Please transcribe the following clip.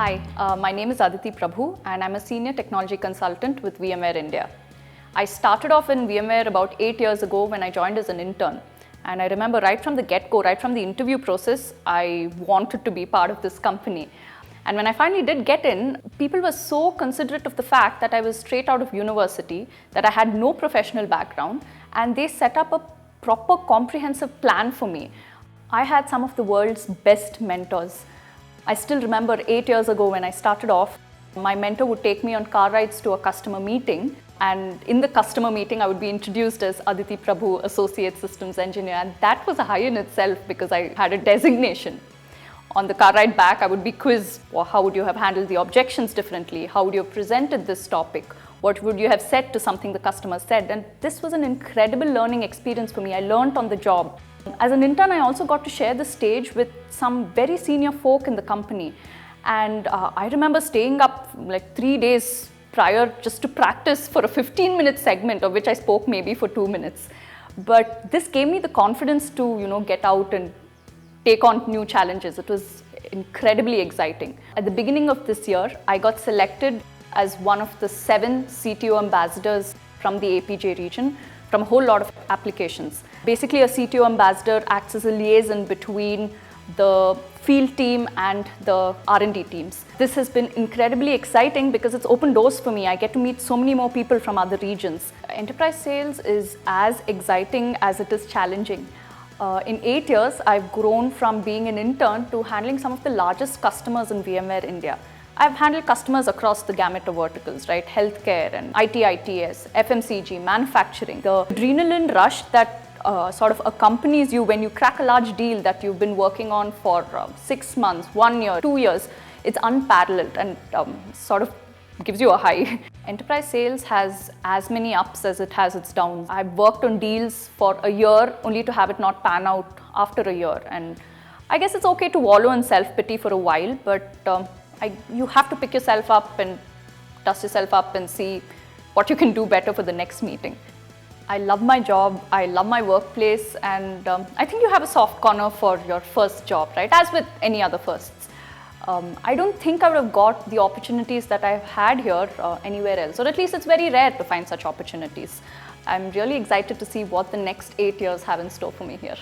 Hi, my name is Aditi Prabhu and I'm a senior technology consultant with VMware India. I started off in VMware about 8 years ago when I joined as an intern. And I remember right from the get-go, right from the interview process, I wanted to be part of this company. And when I finally did get in, people were so considerate of the fact that I was straight out of university, that I had no professional background, and they set up a proper comprehensive plan for me. I had some of the world's best mentors. I still remember 8 years ago when I started off, my mentor would take me on car rides to a customer meeting, and in the customer meeting I would be introduced as Aditi Prabhu, Associate Systems Engineer, and that was a high in itself because I had a designation. On the car ride back, I would be quizzed, or how would you have handled the objections differently? How would you have presented this topic? What would you have said to something the customer said? And this was an incredible learning experience for me. I learned on the job. As an intern, I also got to share the stage with some very senior folk in the company. And I remember staying up like 3 days prior just to practice for a 15-minute segment, of which I spoke maybe for 2 minutes. But this gave me the confidence to, get out and take on new challenges. It was incredibly exciting. At the beginning of this year, I got selected as one of the 7 CTO ambassadors from the APJ region, from a whole lot of applications. Basically, a CTO ambassador acts as a liaison between the field team and the R&D teams. This has been incredibly exciting because it's opened doors for me. I get to meet so many more people from other regions. Enterprise sales is as exciting as it is challenging. In 8 years, I've grown from being an intern to handling some of the largest customers in VMware India. I've handled customers across the gamut of verticals, right? Healthcare and IT/ITS, FMCG, manufacturing. The adrenaline rush that sort of accompanies you when you crack a large deal that you've been working on for 6 months, 1 year, 2 years, it's unparalleled and sort of gives you a high. Enterprise sales has as many ups as it has its downs. I've worked on deals for a year only to have it not pan out after a year. And I guess it's okay to wallow in self-pity for a while, but you have to pick yourself up and dust yourself up and see what you can do better for the next meeting. I love my job, I love my workplace, and I think you have a soft corner for your first job, right? As with any other firsts. I don't think I would have got the opportunities that I've had here anywhere else, or at least it's very rare to find such opportunities. I'm really excited to see what the next 8 years have in store for me here.